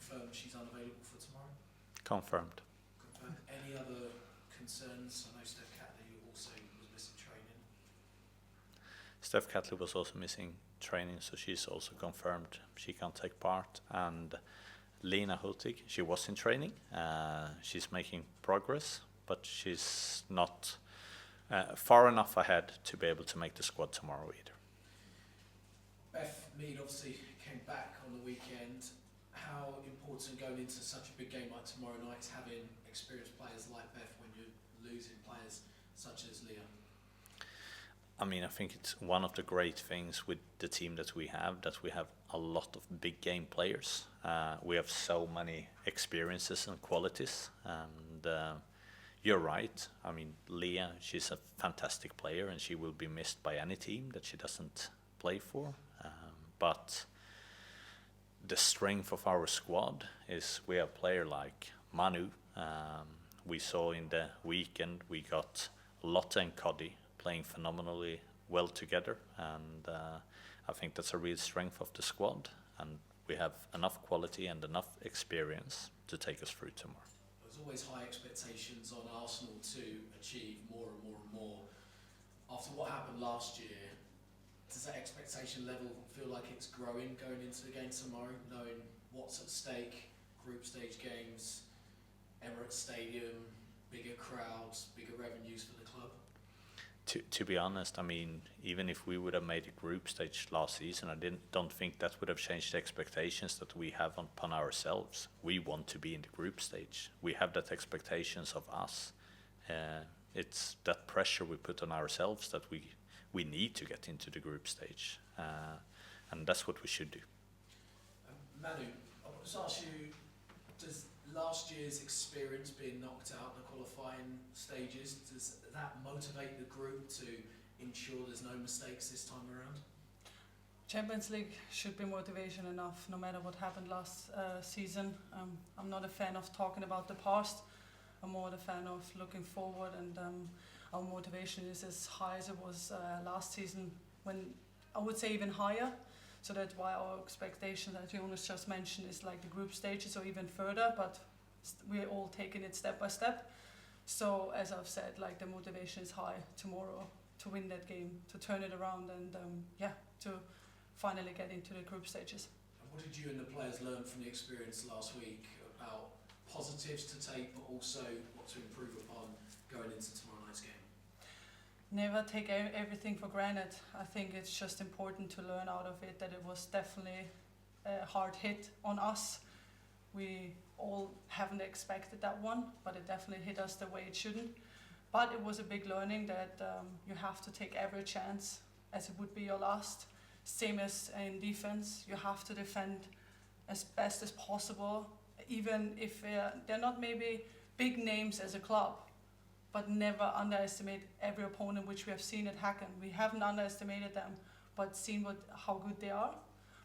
confirmed she's unavailable for tomorrow? Confirmed. Any other concerns? I know Steph Catley also was missing training. Steph Catley was also missing training, so she's also confirmed she can't take part. And Lina Hurtig, she was in training. She's making progress, but she's not far enough ahead to be able to make the squad tomorrow either. Beth Mead obviously came back on the weekend. How important going into such a big game like tomorrow night is having experienced players like Beth when you're losing players such as Leah? I mean, I think it's one of the great things with the team that we have a lot of big game players. We have so many experiences and qualities, and you're right. I mean, Leah, she's a fantastic player, and she will be missed by any team that she doesn't play for. But the strength of our squad is we have a player like Manu. We saw in the weekend we got Lotte and Cody playing phenomenally well together, and I think that's a real strength of the squad, and we have enough quality and enough experience to take us through tomorrow. There's always high expectations on Arsenal to achieve more and more and more. After what happened last year, does that expectation level feel like it's growing going into the game tomorrow, knowing what's at stake, group stage games, Emirates Stadium, bigger crowds, bigger revenues for the club? To be honest, I mean, even if we would have made a group stage last season, I don't think that would have changed the expectations that we have upon ourselves. We want to be in the group stage. We have that expectations of us. It's that pressure we put on ourselves that we need to get into the group stage, and that's what we should do. Manu, I want to ask you, does last year's experience being knocked out in the qualifying stages, does that motivate the group to ensure there's no mistakes this time around? Champions League should be motivation enough no matter what happened last season. I'm not a fan of talking about the past. I'm more a fan of looking forward, and our motivation is as high as it was last season, when I would say even higher. So that's why our expectation that Jonas just mentioned is like the group stages or even further, but we're all taking it step by step. So as I've said, like the motivation is high tomorrow to win that game, to turn it around, and to finally get into the group stages. And what did you and the players learn from the experience last week about positives to take, but also what to improve upon going into tomorrow night's game? Never take everything for granted. I think it's just important to learn out of it that it was definitely a hard hit on us. We all haven't expected that one, but it definitely hit us the way it shouldn't. But it was a big learning that you have to take every chance as it would be your last. Same as in defense, you have to defend as best as possible, even if they're not maybe big names as a club. But never underestimate every opponent, which we have seen at Hacken. We haven't underestimated them, but seen how good they are.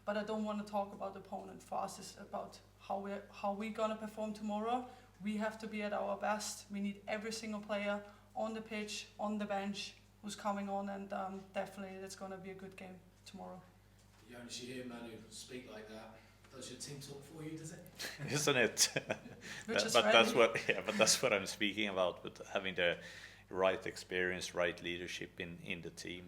But I don't want to talk about the opponent. For us, it's about how we're gonna perform tomorrow. We have to be at our best. We need every single player on the pitch, on the bench, who's coming on, and definitely it's gonna be a good game tomorrow. Jonas, you hear Manu speak like that. Does your team talk for you, does it? Isn't it? But that's what I'm speaking about, with having the right experience, right leadership in the team.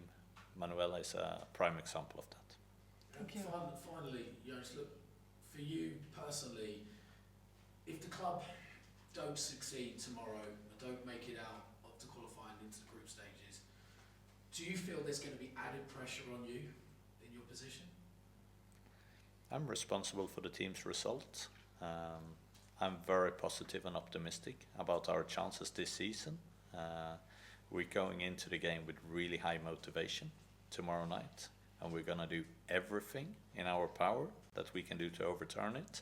Manuela is a prime example of that. Thank you. Finally, Jonas, look, for you personally, if the club don't succeed tomorrow, or don't make it out up to qualifying into the group stages, do you feel there's going to be added pressure on you in your position? I'm responsible for the team's results. I'm very positive and optimistic about our chances this season. We're going into the game with really high motivation tomorrow night, and we're going to do everything in our power that we can do to overturn it.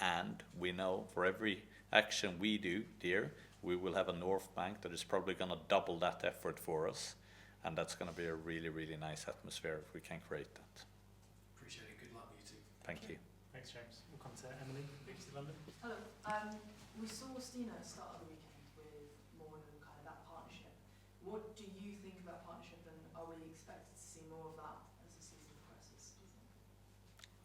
And we know for every action we do there, we will have a North Bank that is probably going to double that effort for us, and that's going to be a really, really nice atmosphere if we can create that. Appreciate it. Good luck with you two. Thank you. Thanks, James. We'll come to Emily, BBC London. Hello. We saw Stina start of the weekend with more than kind of that partnership. What do you think about partnership, and are we expected to see more of that as the season progresses, do you think?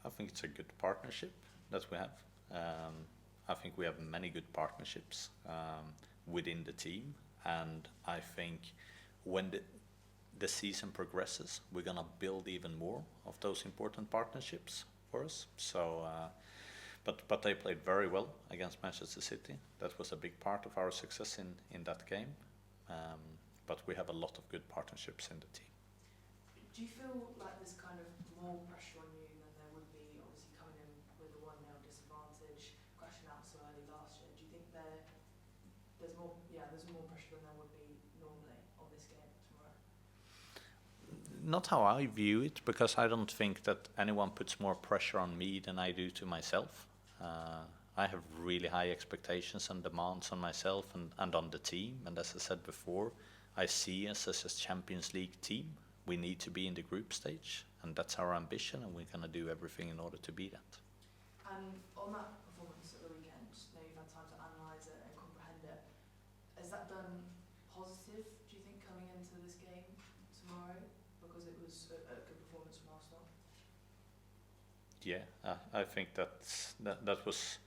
I think it's a good partnership that we have. I think we have many good partnerships within the team, and I think when the season progresses, we're gonna build even more of those important partnerships for us. So, but they played very well against Manchester City. That was a big part of our success in that game. But we have a lot of good partnerships in the team. Do you feel like there's kind of more pressure on you than there would be, obviously coming in with a 1-0 disadvantage, crashing out so early last year? Do you think there's more pressure than there would be normally on this game tomorrow? Not how I view it, because I don't think that anyone puts more pressure on me than I do to myself. I have really high expectations and demands on myself and on the team. And as I said before, I see us as a Champions League team. We need to be in the group stage, and that's our ambition, and we're going to do everything in order to be that. And on that performance at the weekend, now you've had time to analyse it and comprehend it, has that done positive, do you think, coming into this game tomorrow, because it was a good performance from Arsenal? Yeah, I think that was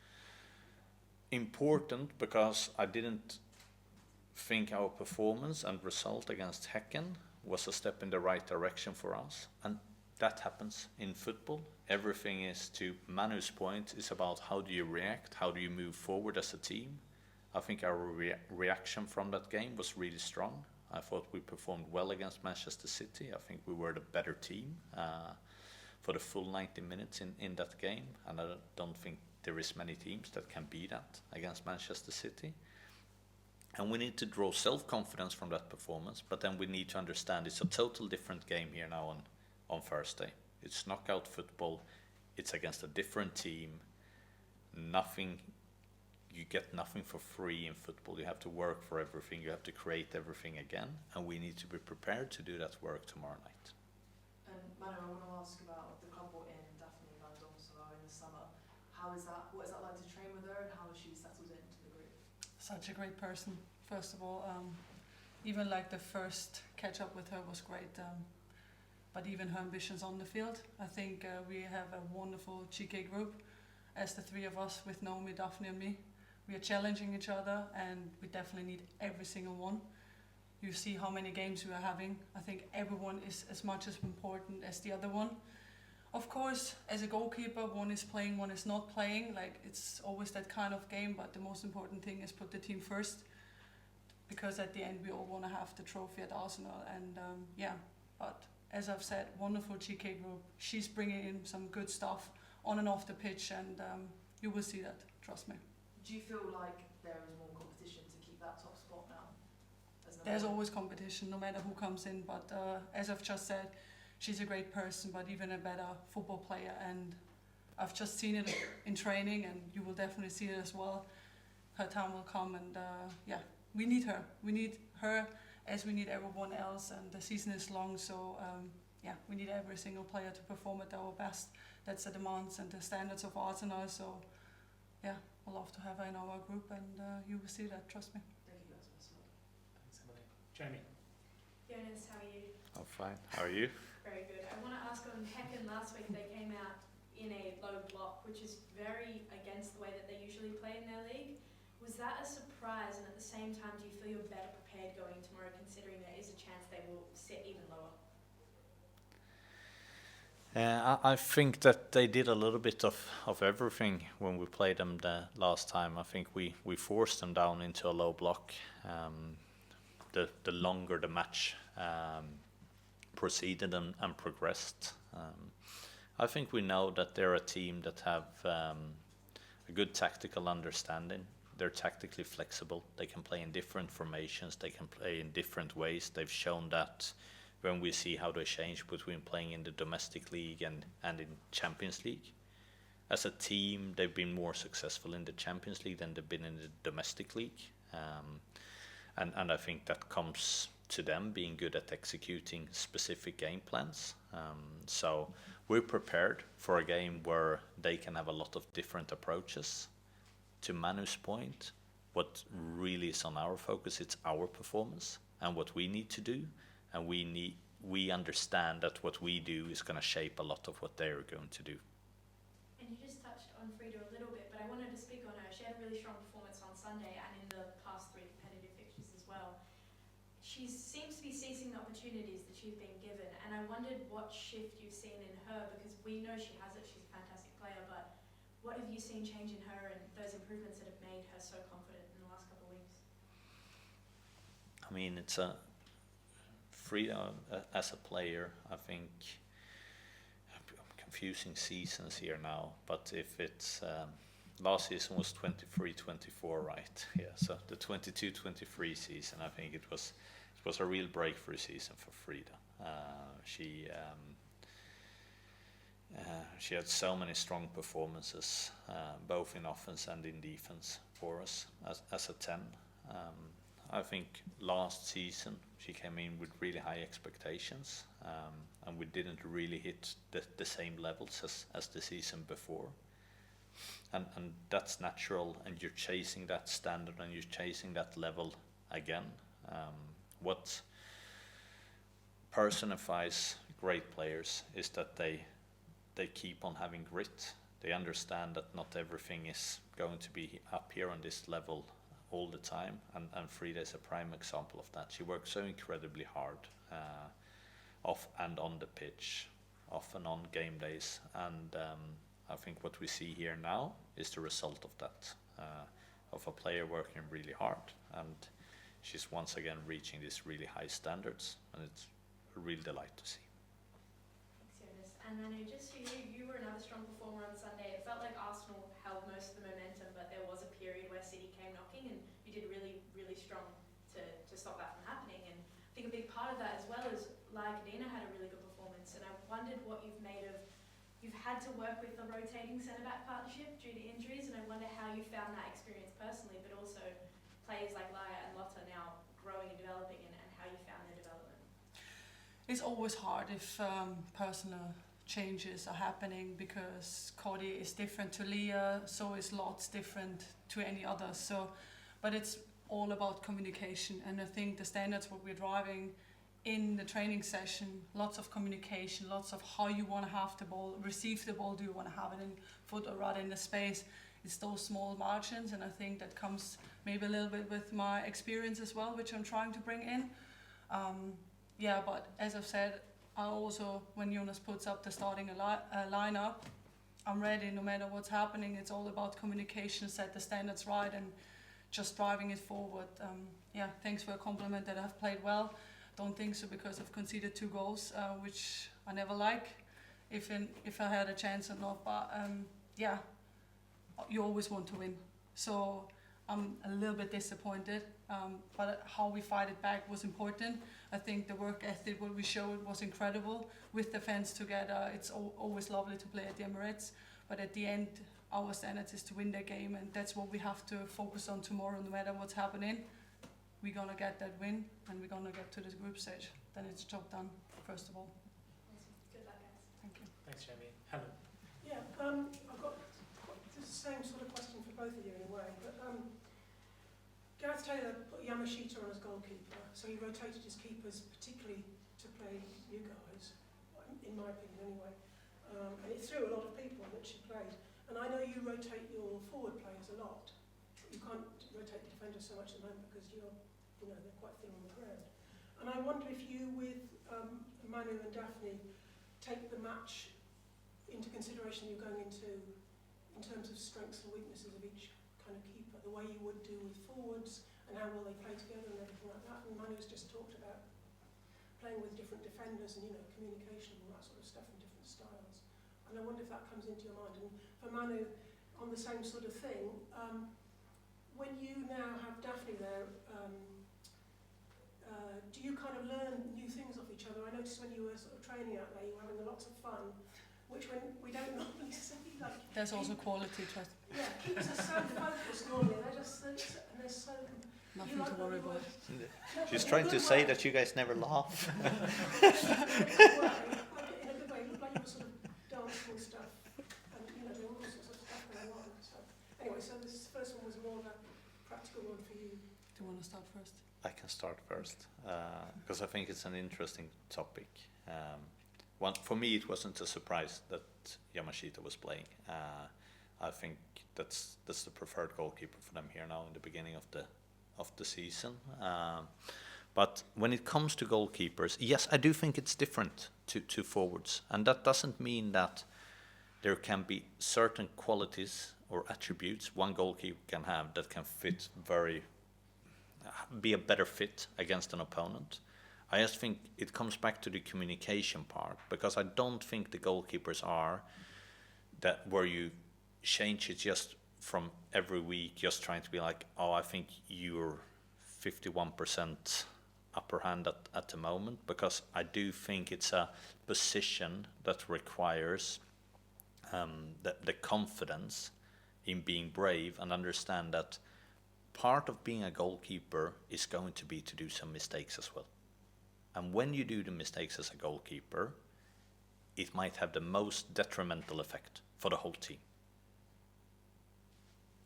important, because I didn't think our performance and result against Hacken was a step in the right direction for us, and that happens in football. Everything is, to Manu's point, is about how do you react, how do you move forward as a team. I think our reaction from that game was really strong. I thought we performed well against Manchester City. I think we were the better team for the full 90 minutes in that game, and I don't think there is many teams that can be that against Manchester City. And we need to draw self-confidence from that performance, but then we need to understand it's a total different game here now on Thursday. It's knockout football. It's against a different team. You get nothing for free in football. You have to work for everything. You have to create everything again, and we need to be prepared to do that work tomorrow night. And Manu, I want to ask about the club brought in Daphne van Domselaar in the summer. What is that like to train with her, and how has she settled into the group? Such a great person, first of all. Even like the first catch up with her was great. But even her ambitions on the field, I think we have a wonderful GK group, as the three of us with Naomi, Daphne and me. We are challenging each other, and we definitely need every single one. You see how many games we are having. I think everyone is as much as important as the other one. Of course, as a goalkeeper, one is playing, one is not playing. Like, it's always that kind of game, but the most important thing is put the team first, because at the end we all want to have the trophy at Arsenal. And but as I've said, wonderful GK group. She's bringing in some good stuff on and off the pitch, and you will see that, trust me. Do you feel like there is more competition to keep that top spot now? There's always competition, no matter who comes in, but as I've just said, she's a great person, but even a better football player, and I've just seen it in training, and you will definitely see it as well. Her time will come, and we need her. We need her as we need everyone else, and the season is long, so we need every single player to perform at our best. That's the demands and the standards of Arsenal, so I'd love to have her in our group, and you will see that, trust me. Thank you guys. Best of luck. Thanks, Emily. Jamie. Jonas, how are you? I'm fine. How are you? Very good. I want to ask on Hacken last week, they came out in a low block, which is very against the way that they usually play in their league. Was that a surprise, and at the same time, do you feel you're better prepared going tomorrow, considering there is a chance they will sit even lower? I think that they did a little bit of everything when we played them the last time. I think we forced them down into a low block. The longer the match proceeded and progressed. I think we know that they're a team that have a good tactical understanding. They're tactically flexible. They can play in different formations. They can play in different ways. They've shown that when we see how they change between playing in the domestic league and in Champions League. As a team, they've been more successful in the Champions League than they've been in the domestic league. And I think that comes to them being good at executing specific game plans. So we're prepared for a game where they can have a lot of different approaches. To Manu's point, what really is on our focus, it's our performance and what we need to do. And we understand that what we do is going to shape a lot of what they're going to do. And you just touched on Frida a little bit, but I want to wondered what shift you've seen in her, because we know she has it, she's a fantastic player, but what have you seen change in her and those improvements that have made her so confident in the last couple of weeks? I mean, it's a Frida as a player. I think I'm confusing seasons here now, but if it's last season was 23-24, right? Yeah, so the 22-23 season, I think it was a real breakthrough season for Frida. She had so many strong performances, both in offense and in defense for us as a 10. I think last season she came in with really high expectations, and we didn't really hit the same levels as the season before. And that's natural, and you're chasing that standard and you're chasing that level again. What personifies great players is that they keep on having grit. They understand that not everything is going to be up here on this level all the time, and Frida is a prime example of that. She works so incredibly hard, off and on the pitch, off and on game days, and I think what we see here now is the result of that, of a player working really hard, and she's once again reaching these really high standards, and it's a real delight to see. Thanks, Jonas. And Manu, just for you were another strong performer on Sunday. It felt like Arsenal held most of the momentum, but there was a period where City came knocking, and you did really, really strong to stop that from happening. And I think a big part of that, as well as Lina had a really good performance, and I wondered what you've made of. You've had to work with the rotating centre-back partnership due to injuries, and I wonder how you found that experience personally, but also players like Leah and Lotta now growing and developing, and how you found their development. It's always hard if personal changes are happening, because Cody is different to Leah, so is Lots different to any other. So, but it's all about communication, and I think the standards what we're driving in the training session, lots of communication, lots of how you want to have the ball, receive the ball, do you want to have it in foot or rather in the space. It's those small margins, and I think that comes maybe a little bit with my experience as well, which I'm trying to bring in. Yeah, but as I've said, I also, when Jonas puts up the starting lineup, I'm ready no matter what's happening. It's all about communication, set the standards right, and just driving it forward. Yeah, thanks for a compliment that I've played well. Don't think so, because I've conceded 2 goals, which I never like, if I had a chance or not. But yeah, you always want to win. So I'm a little bit disappointed, but how we fight it back was important. I think the work ethic, what we showed, was incredible with the fans together. It's always lovely to play at the Emirates, but at the end, our standards is to win the game, and that's what we have to focus on tomorrow, no matter what's happening. We're going to get that win, and we're going to get to the group stage. Then it's job done, first of all. Awesome. Good luck, guys. Thank you. Thanks, Jamie. Helen. Yeah, I've got the same sort of question for both of you in a way, but Gareth Taylor put Yamashita on as goalkeeper, so he rotated his keepers particularly to play you guys, in my opinion anyway, and it threw a lot of people on which he played. And I know you rotate your forward players a lot. You can't rotate the defenders so much at the moment because they're quite thin on the ground. And I wonder if you, with Manu and Daphne, take the match into consideration you're going into in terms of strengths and weaknesses of each kind of keeper, the way you would do with forwards, and how well they play together and everything like that. And Manu's just talked about playing with different defenders and communication and all that sort of stuff in different styles. And I wonder if that comes into your mind. And for Manu, on the same sort of thing, when you now have Daphne there, do you kind of learn new things off each other? I noticed when you were sort of training out there, you were having lots of fun, which we don't normally see. There's also quality, trust. Yeah, keepers are so focused normally. They're so. Nothing to worry about. She's trying to say that you guys never laugh. In a good way, it looked like you were sort of dancing and stuff, and there were all sorts of stuff going on. So anyway, so this first one was more of a practical one for you. Do you want to start first? I can start first, because I think it's an interesting topic. For me, it wasn't a surprise that Yamashita was playing. I think that's the preferred goalkeeper for them here now in the beginning of the season. But when it comes to goalkeepers, yes, I do think it's different to forwards. And that doesn't mean that there can be certain qualities or attributes one goalkeeper can have that can fit be a better fit against an opponent. I just think it comes back to the communication part, because I don't think the goalkeepers are that where you change it just from every week, just trying to be like, oh, I think you're 51% upper hand at the moment, because I do think it's a position that requires the confidence in being brave and understand that part of being a goalkeeper is going to be to do some mistakes as well. And when you do the mistakes as a goalkeeper, it might have the most detrimental effect for the whole team.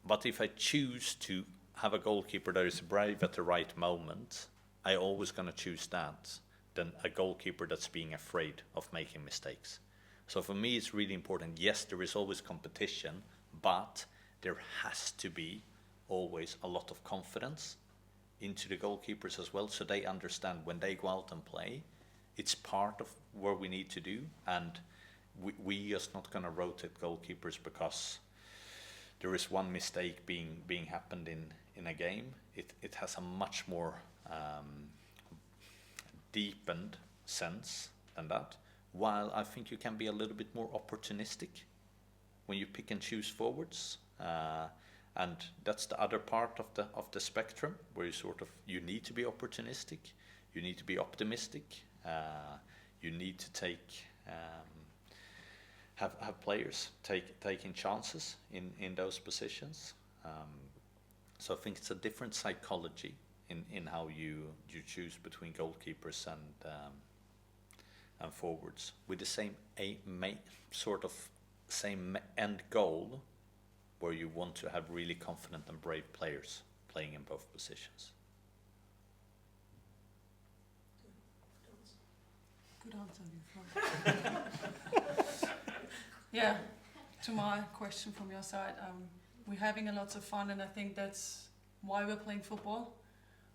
But if I choose to have a goalkeeper that is brave at the right moment, I always going to choose that than a goalkeeper that's being afraid of making mistakes. So for me, it's really important. Yes, there is always competition, but there has to be always a lot of confidence into the goalkeepers as well, so they understand when they go out and play, it's part of what we need to do, and we just not going to rotate goalkeepers because there is one mistake being happened in a game. It has a much more deepened sense than that, while I think you can be a little bit more opportunistic when you pick and choose forwards. And that's the other part of the spectrum, where you need to be opportunistic, you need to be optimistic, you need to have players taking chances in those positions. So I think it's a different psychology in how you choose between goalkeepers and forwards, with the same same end goal, where you want to have really confident and brave players playing in both positions. Good answer. Yeah, to my question from your side, we're having a lot of fun, and I think that's why we're playing football.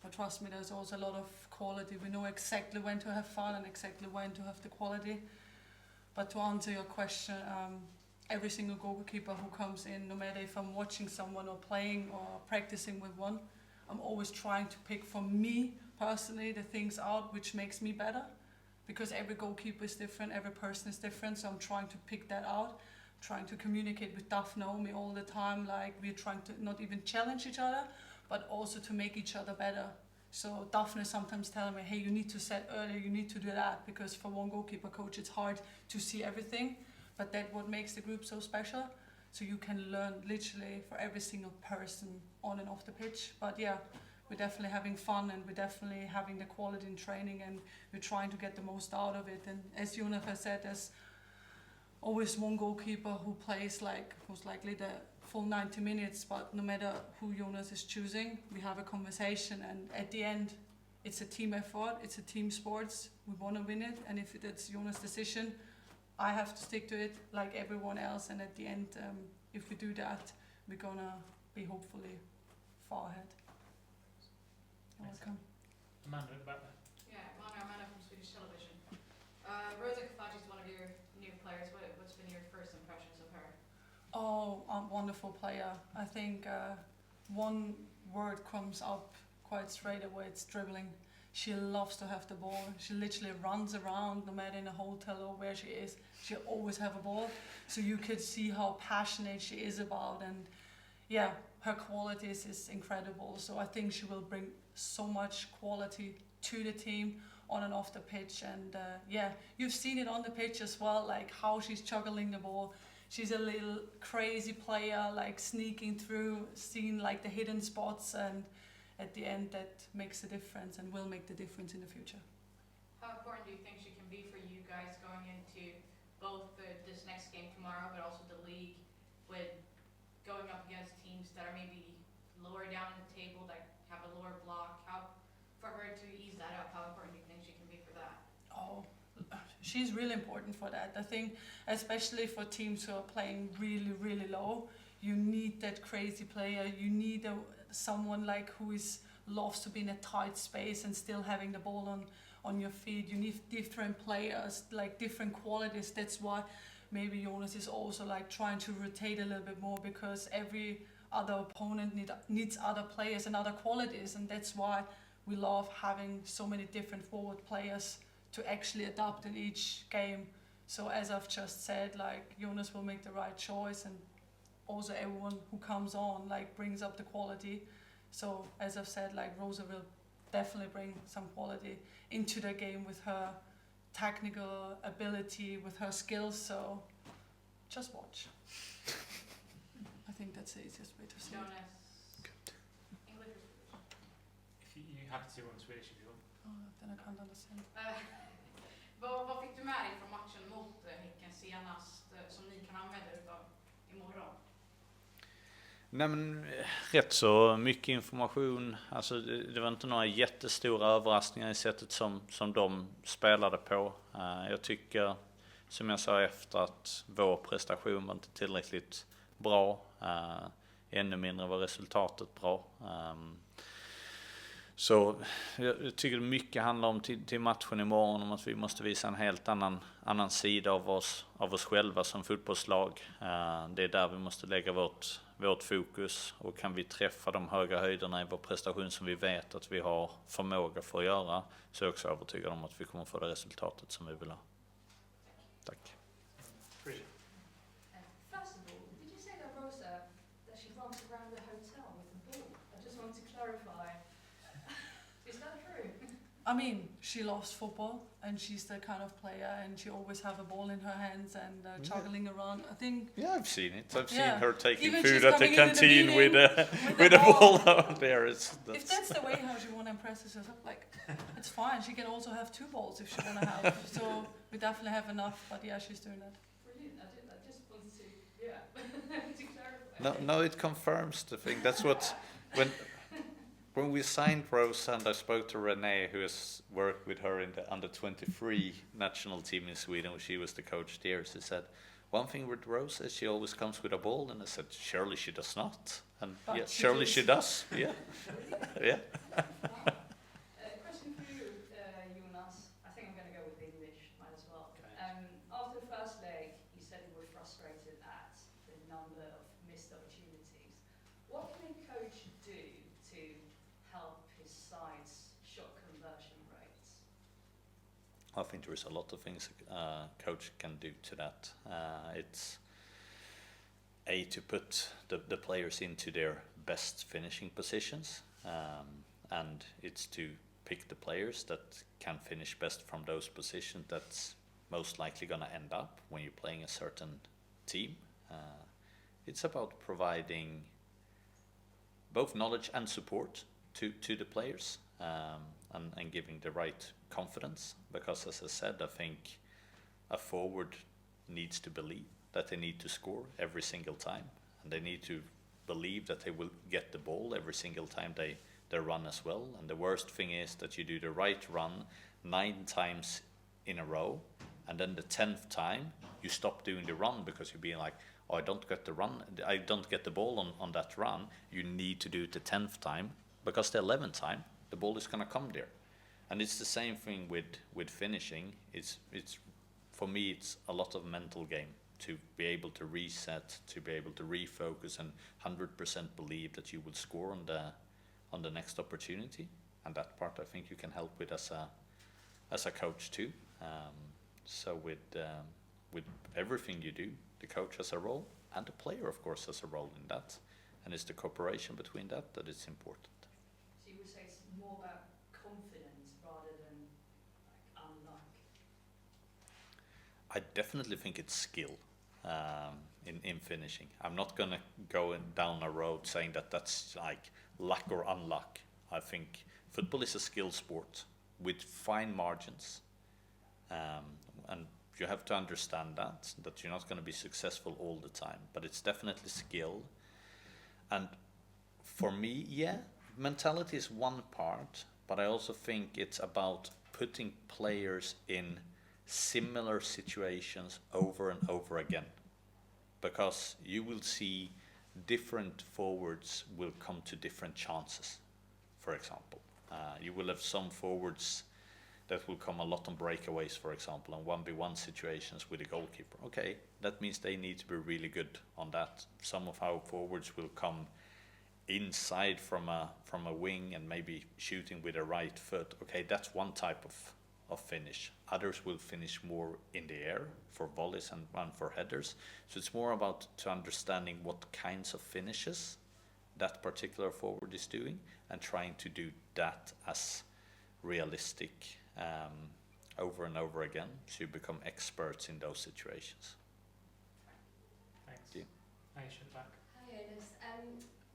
But trust me, there's also a lot of quality. We know exactly when to have fun and exactly when to have the quality. But to answer your question, every single goalkeeper who comes in, no matter if I'm watching someone or playing or practicing with one, I'm always trying to pick, for me personally, the things out which makes me better, because every goalkeeper is different, every person is different, so I'm trying to pick that out, trying to communicate with Daphne all the time, like we're trying to not even challenge each other, but also to make each other better. So Daphne sometimes telling me, hey, you need to set earlier, you need to do that, because for one goalkeeper coach it's hard to see everything. But that's what makes the group so special. So you can learn literally for every single person on and off the pitch. But yeah, we're definitely having fun, and we're definitely having the quality in training, and we're trying to get the most out of it. And as Jonas has said, there's always one goalkeeper who plays most likely the full 90 minutes, but no matter who Jonas is choosing, we have a conversation, and at the end, it's a team effort, it's a team sports, we want to win it, and if it's Jonas' decision, I have to stick to it like everyone else, and at the end, if we do that, we're gonna be hopefully far ahead. You're welcome. Amanda, about that. Yeah, Manu from Swedish television. Rosa Kafaji is one of your new players. What's been your first impressions of her? Oh, a wonderful player. I think one word comes up quite straight away, it's dribbling. She loves to have the ball. She literally runs around, no matter in a hotel or where she is. She always have a ball. So you could see how passionate she is about, and yeah, her qualities is incredible. So I think she will bring so much quality to the team on and off the pitch. And yeah, you've seen it on the pitch as well, like how she's juggling the ball. She's a little crazy player, like sneaking through, seeing like the hidden spots, and at the end that makes a difference and will make the difference in the future. How important do you think she can be for you guys going into both this next game tomorrow, but also the league, with going up against teams that are maybe lower down in the table, that have a lower block? How, for her to ease that up, how important do you think she can be for that? Oh, she's really important for that. I think especially for teams who are playing really, really low, you need that crazy player. You need someone like who is loves to be in a tight space and still having the ball on your feet. You need different players, like different qualities. That's why maybe Jonas is also like trying to rotate a little bit more, because every other opponent needs other players and other qualities, and that's why we love having so many different forward players to actually adapt in each game. So as I've just said, like Jonas will make the right choice, and also everyone who comes on like brings up the quality. So as I've said, like Rosa will definitely bring some quality into the game with her technical ability, with her skills. So just watch. I think that's the easiest way to say it. Jonas, English or Swedish? If you have to on Swedish if you want. Oh, then I can't understand. Vad fick du med dig från matchen mot Häcken senast som ni kan använda utav imorgon? Nej, men rätt så mycket information. Alltså det var inte några jättestora överraskningar i sättet som de spelade på. Jag tycker, som jag sa efter, att vår prestation var inte tillräckligt bra. Ännu mindre var resultatet bra. Så jag tycker mycket handlar om till matchen imorgon, om att vi måste visa en helt annan sida av oss själva som fotbollslag. Det är där vi måste lägga vårt fokus, och kan vi träffa de höga höjderna i vår prestation som vi vet att vi har förmåga för att göra, så är jag också övertygad om att vi kommer få det resultatet som vi vill ha. Tack. Frida. First of all, did you say that Rosa, that she runs around the hotel with the ball? I just want to clarify. Is that true? I mean, she loves football, and she's the kind of player, and she always have a ball in her hands and juggling around. I think. Yeah, I've seen it. I've seen Yeah. her taking Even food she's at the coming into the canteen meeting with a ball out there. If that's the way how she want to impress herself, like, it's fine. She can also have 2 balls if she want to have. So we definitely have enough. But yeah, she's doing that. Brilliant. I just wanted to, to clarify. No, it confirms the thing. That's what when we signed Rosa, and I spoke to Renee, who has worked with her in the under-23 national team in Sweden, where she was the coach there. She said, one thing with Rosa is she always comes with a ball, and I said, surely she does not. And But yeah, she surely does. she does. Yeah, yeah. Question for you, Jonas. I think I'm going to go with English, might as well. Okay. After the first leg, you said you were frustrated at the number of missed opportunities. What can a coach do to help his side's shot conversion rates? I think there is a lot of things a coach can do to that. It's to put the players into their best finishing positions, and it's to pick the players that can finish best from those positions. That's most likely going to end up when you're playing a certain team. It's about providing both knowledge and support to the players, and giving the right confidence, because as I said, I think a forward needs to believe that they need to score every single time, and they need to believe that they will get the ball every single time they run as well. And the worst thing is that you do the right run 9 times in a row, and then the 10th time you stop doing the run because you're being like, oh, I don't get the ball on that run. You need to do it the 10th time, because the 11th time the ball is going to come there. And it's the same thing with finishing. It's for me, it's a lot of mental game to be able to reset, to be able to refocus, and 100% believe that you will score on the next opportunity. And that part, I think, you can help with as a coach too. So with everything you do, the coach has a role, and the player, of course, has a role in that. And it's the cooperation between that is important. So you would say it's more about confidence rather than like unluck? I definitely think it's skill in finishing. I'm not going to go down a road saying that that's like luck or unluck. I think football is a skill sport with fine margins. And you have to understand that you're not going to be successful all the time. But it's definitely skill. And for me, yeah, mentality is one part, but I also think it's about putting players in similar situations over and over again, because you will see different forwards will come to different chances. for example. You will have some forwards that will come a lot on breakaways, for example, and 1v1 situations with the goalkeeper. Okay, that means they need to be really good on that. Some of our forwards will come inside from a wing and maybe shooting with a right foot. Okay, that's one type of finish. Others will finish more in the air for volleys and one for headers. So it's more about to understanding what kinds of finishes that particular forward is doing and trying to do that as realistic over and over again, so you become experts in those situations. Thanks. Yeah. Aisha, back. Hi, Jonas.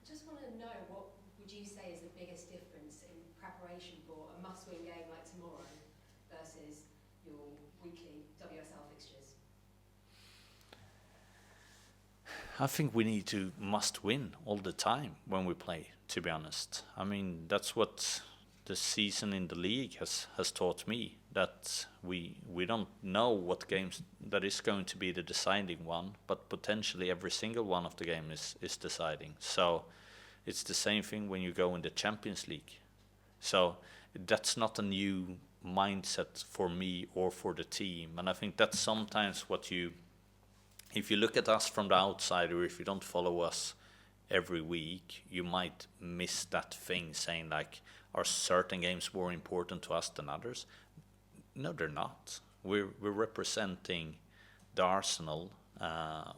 Just want to know, what would you say is the biggest difference in preparation for a must-win game like tomorrow versus your weekly WSL fixtures? I think we need to must win all the time when we play, to be honest. I mean, that's what the season in the league has taught me, that we don't know what games that is going to be the deciding one, but potentially every single one of the game is deciding. So it's the same thing when you go in the Champions League. So that's not a new mindset for me or for the team. And I think that's sometimes what if you look at us from the outside, or if you don't follow us every week, you might miss that thing saying like, are certain games more important to us than others? No, they're not. We're representing the Arsenal.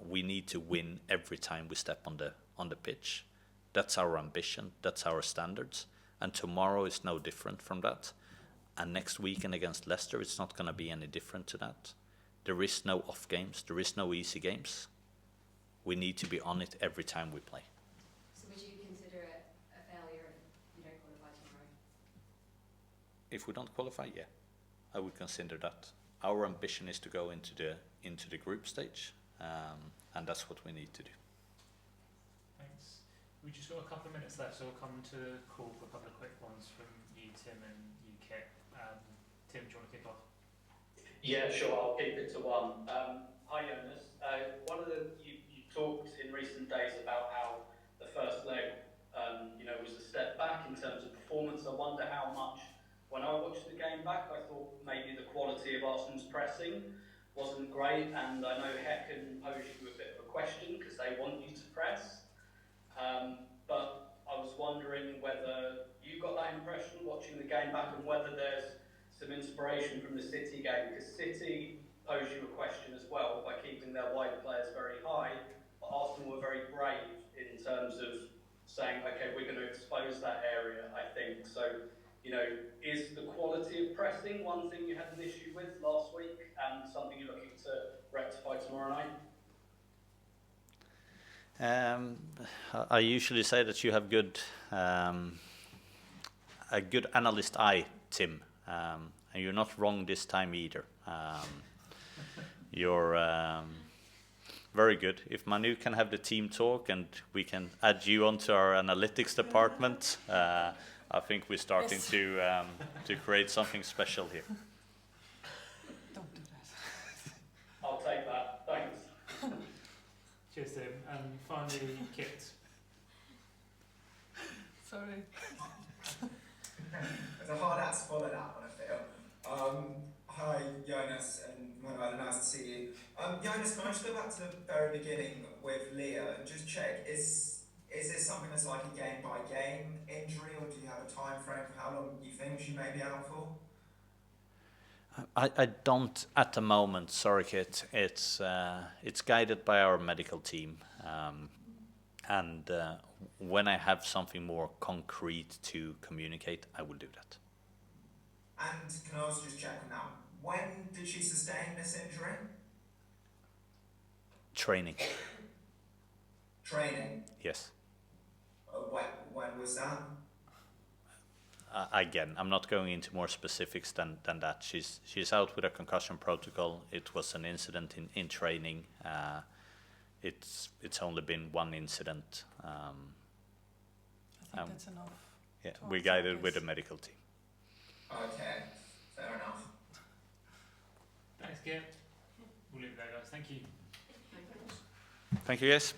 We need to win every time we step on the pitch. That's our ambition. That's our standards. And tomorrow is no different from that. And next weekend against Leicester, it's not going to be any different to that. There is no off games. There is no easy games. We need to be on it every time we play. So would you consider it a failure if you don't qualify tomorrow? If we don't qualify, yeah, I would consider that. Our ambition is to go into the group stage, and that's what we need to do. Thanks. We've just got a couple of minutes left, so we'll come to call for a couple of quick ones from you, Tim, and you, Kit. Tim, do you want to kick off? Yeah, sure. I'll keep it to one. Hi, Jonas. You talked in recent days about how the first leg, was a step back in terms of performance. I wonder how much, when I watched the game back, I thought maybe the quality of Arsenal's pressing wasn't great, and I know Hacken posed you a bit of a question because they want you to press. But I was wondering whether you got that impression watching the game back, and whether there's some inspiration from the City game, because City posed you a question as well by keeping their wide players very high, but Arsenal were very brave in terms of saying, okay, we're going to expose that area, I think. So, is the quality of pressing one thing you had an issue with last week and something you're looking to rectify tomorrow night? I usually say that you have a good analyst eye, Tim. And you're not wrong this time either. You're very good. If Manu can have the team talk and we can add you onto our analytics department, I think we're starting to create something special here. Don't do that. I'll take that. Thanks. Cheers, Tim. And finally, Kit. Sorry. It's a hard act to follow that one, I feel. Hi, Jonas and Manu, nice to see you. Jonas, can I just go back to the very beginning with Leah and just check, is this something that's like a game-by-game injury, or do you have a time frame for how long you think she may be out for? I don't at the moment, sorry Kit. It's guided by our medical team. And when I have something more concrete to communicate, I will do that. And can I also just check on that? When did she sustain this injury? Training. Training? Yes. When was that? Again, I'm not going into more specifics than that. She's out with a concussion protocol. It was an incident in training. It's only been one incident. I think that's enough. Yeah, we guided with the medical team. Okay, fair enough. Thanks, Kit. We'll leave it there, guys. Thank you. Thank you, guys.